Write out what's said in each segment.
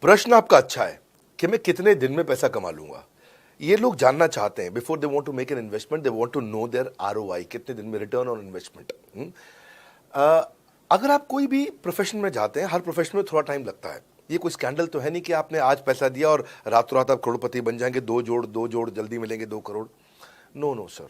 प्रश्न आपका अच्छा है कि मैं कितने दिन में पैसा कमा लूंगा। ये लोग जानना चाहते हैं। Before they want to make an investment, they want to know their ROI, कितने दिन में रिटर्न ऑन इन्वेस्टमेंट। अगर आप कोई भी प्रोफेशन में जाते हैं, हर प्रोफेशन में थोड़ा टाइम लगता है। ये कोई स्कैंडल तो है नहीं कि आपने आज पैसा दिया और रातों रात आप करोड़पति बन जाएंगे, दो जोड़ जल्दी मिलेंगे 2 करोड़। नो नो सर,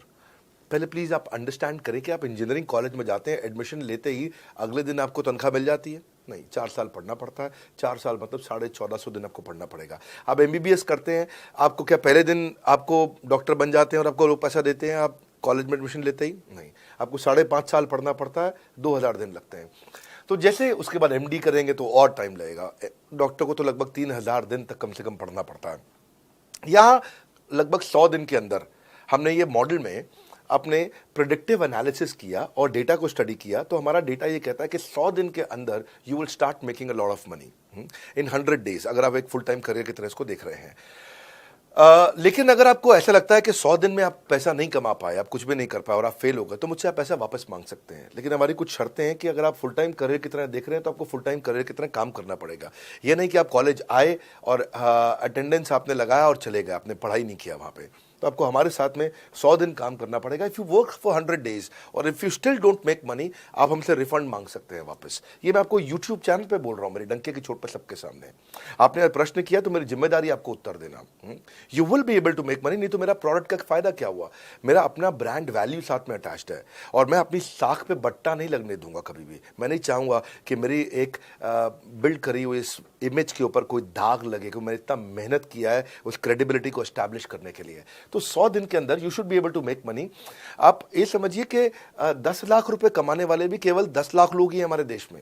पहले प्लीज आप अंडरस्टैंड करें कि आप इंजीनियरिंग कॉलेज में जाते हैं, एडमिशन लेते ही अगले दिन आपको तनख्वाह मिल जाती है? नहीं, 4 साल पढ़ना पड़ता है। 4 साल मतलब 1450 दिन आपको पढ़ना पड़ेगा। आप एमबीबीएस करते हैं, आपको क्या पहले दिन आपको डॉक्टर बन जाते हैं और आपको लोग पैसा देते हैं आप कॉलेज में एडमिशन लेते ही? नहीं, आपको 5.5 साल पढ़ना पड़ता है, 2000 दिन लगते हैं। तो जैसे उसके बाद एमडी करेंगे तो और टाइम लगेगा। डॉक्टर को तो लगभग 3000 दिन तक कम से कम पढ़ना पड़ता है। यहाँ लगभग 100 दिन के अंदर हमने ये मॉडल में अपने प्रिडिक्टिव एनालिसिस किया और डेटा को स्टडी किया, तो हमारा डेटा ये कहता है कि 100 दिन के अंदर you will start making a lot of money in 100 days, अगर आप एक फुल टाइम करियर की तरह इसको देख रहे हैं। लेकिन अगर आपको ऐसा लगता है कि 100 दिन में आप पैसा नहीं कमा पाए, आप कुछ भी नहीं कर पाए और आप फेल हो गए, तो मुझसे आप पैसा वापस मांग सकते हैं। लेकिन हमारी कुछ शर्तें हैं कि अगर आप फुल टाइम करियर की तरह देख रहे हैं तो आपको फुल टाइम करियर की तरह काम करना पड़ेगा। ये नहीं कि आप कॉलेज आए और अटेंडेंस आपने लगाया और चले गए, आपने पढ़ाई नहीं किया वहाँ पे। तो आपको हमारे साथ में 100 दिन काम करना पड़ेगा। If you work for 100 days और if you still don't make money, आप हमसे रिफंड मांग सकते हैं वापस। ये मैं आपको यूट्यूब चैनल पे बोल रहा हूँ, मेरे डंके की चोट पर सबके सामने। आपने प्रश्न किया तो मेरी जिम्मेदारी आपको उत्तर देना। You will be able to make money, नहीं तो मेरा प्रोडक्ट का फायदा क्या हुआ? मेरा अपना ब्रांड वैल्यू साथ में अटैच्ड है और मैं अपनी साख पे बट्टा नहीं लगने दूंगा कभी भी। मैं नहीं चाहूंगा कि मेरी एक बिल्ड करी हुई इस इमेज के ऊपर कोई दाग लगे कि मैंने इतना मेहनत किया है उस क्रेडिबिलिटी को एस्टैब्लिश करने के लिए। तो 100 दिन के अंदर you should be able to make money. आप ये समझिए कि 10 लाख रुपए कमाने वाले भी केवल 10 लाख लोग ही हमारे देश में।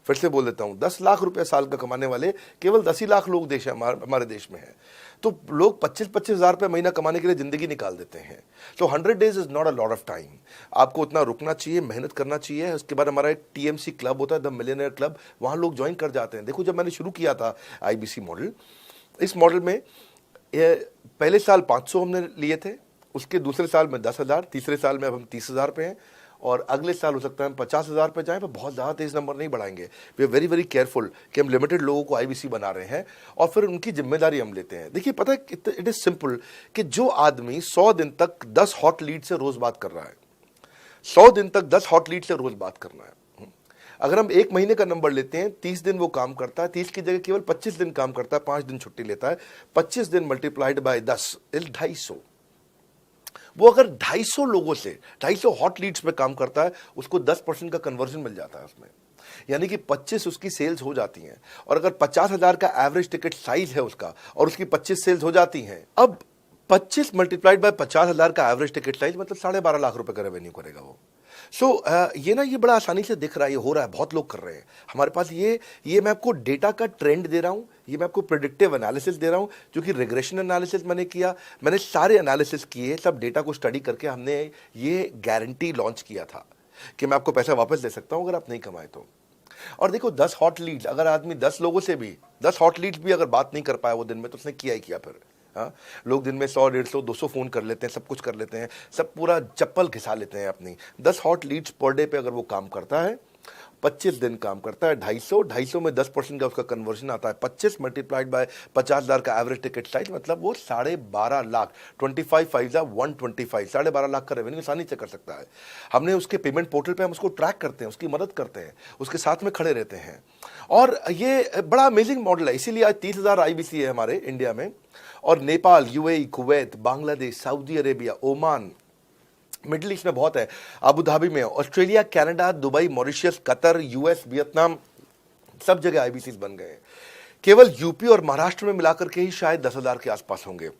फिर से बोल देता हूं, 10 लाख रुपए साल का कमाने वाले केवल 10 ही लाख लोग देश हमारे देश में हैं। तो लोग 25-25 हजार रुपए महीना कमाने के लिए जिंदगी निकाल देते हैं। तो 100 days is not a lot of time. आपको उतना रुकना चाहिए, मेहनत करना चाहिए। उसके बाद हमारा एक टीएमसी क्लब होता है, द मिलियनेयर क्लब, वहां लोग ज्वाइन कर जाते हैं। देखो, जब मैंने शुरू किया था आईबीसी मॉडल, इस मॉडल में पहले साल 500 हमने लिए थे, उसके दूसरे साल में 10,000, तीसरे साल में अब हम 30,000 पे हैं और अगले साल हो सकता है हम 50,000 पे जाएं, पर बहुत ज़्यादा तेज नंबर नहीं बढ़ाएंगे। We are very very careful कि हम लिमिटेड लोगों को आईबीसी बना रहे हैं और फिर उनकी जिम्मेदारी हम लेते हैं। देखिए, पता है इट इज़ सिंपल कि जो आदमी 100 दिन तक 10 हॉट लीड से रोज़ बात कर रहा है, 100 दिन तक 10 हॉट लीड से रोज़ बात करना है। अगर हम 1 महीने का नंबर लेते हैं, 30 दिन वो काम करता है, 30 की जगह केवल 25 दिन काम करता है, 5 दिन छुट्टी लेता है, 25 दिन मल्टीप्लाइड बाय 10 इज 250। वो अगर 250 लोगों से 250 हॉट लीड्स पे काम करता है, उसको 10% का कन्वर्जन मिल जाता है उसमें, यानी कि 25 उसकी सेल्स हो जाती हैं। और अगर 50,000 का एवरेज टिकट साइज है उसका और उसकी 25 सेल्स हो जाती हैं, अब 25 मल्टीप्लाइड बाय 50,000 का एवरेज टिकट साइज मतलब 12.5 लाख रुपए का रेवेन्यू करेगा वो। ये ना, ये बड़ा आसानी से दिख रहा है, ये हो रहा है, बहुत लोग कर रहे हैं हमारे पास। ये मैं आपको डेटा का ट्रेंड दे रहा हूं, ये मैं आपको प्रेडिक्टिव एनालिसिस दे रहा हूं, जो कि रिग्रेशन एनालिसिस मैंने किया। मैंने सारे एनालिसिस किए, सब डेटा को स्टडी करके हमने ये गारंटी लॉन्च किया था कि मैं आपको पैसा वापस दे सकता हूं अगर आप नहीं कमाए तो। और देखो, 10 हॉट लीड्स, अगर आदमी 10 लोगों से भी 10 हॉट लीड्स भी अगर बात नहीं कर पाया वो दिन में, तो उसने किया ही किया फिर। हाँ, लोग दिन में 100, 150, 200 फोन कर लेते हैं, सब कुछ कर लेते हैं, सब पूरा चप्पल घिसा लेते हैं अपनी। 10 हॉट लीड्स पर डे पे अगर वो काम करता है, 25 दिन काम करता है, 250 में 10% का उसका कन्वर्जन आता है, 25 मल्टीप्लाइड बाय 50,000 का एवरेज टिकट साइज, मतलब वो 12.5 लाख, 25 5 125, 12.5 लाख का रेवेन्यू आसानी से कर सकता है। हमने उसके पेमेंट पोर्टल पे हम उसको ट्रैक करते हैं, उसकी मदद करते हैं, उसके साथ में खड़े रहते हैं। और ये बड़ा अमेजिंग मॉडल है। इसीलिए आज 30,000 आईबीसी है हमारे इंडिया में, और Nepal, UAE, Kuwait, Bangladesh, Saudi Arabia, Oman, middle east में बहुत है, अबू धाबी में, Australia, Canada, Dubai, Mauritius, Qatar, US, Vietnam, सब जगह आईबीसी बन गए हैं। केवल यूपी और महाराष्ट्र में मिलाकर के ही शायद 10,000 के आसपास होंगे।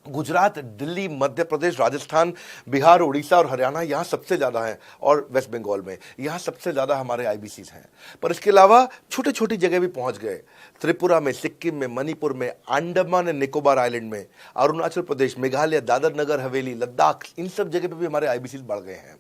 गुजरात, दिल्ली, मध्य प्रदेश, राजस्थान, बिहार, उड़ीसा और हरियाणा, यहाँ सबसे ज़्यादा है, और वेस्ट बंगाल में यहाँ सबसे ज़्यादा हमारे आईबीसीज हैं। पर इसके अलावा छोटी छोटी जगह भी पहुँच गए, त्रिपुरा में, सिक्किम में, मणिपुर में, अंडमान एंड निकोबार आइलैंड में, अरुणाचल प्रदेश, मेघालय, दादर नगर हवेली, लद्दाख, इन सब जगह पे भी हमारे आईबीसीज बढ़ गए हैं।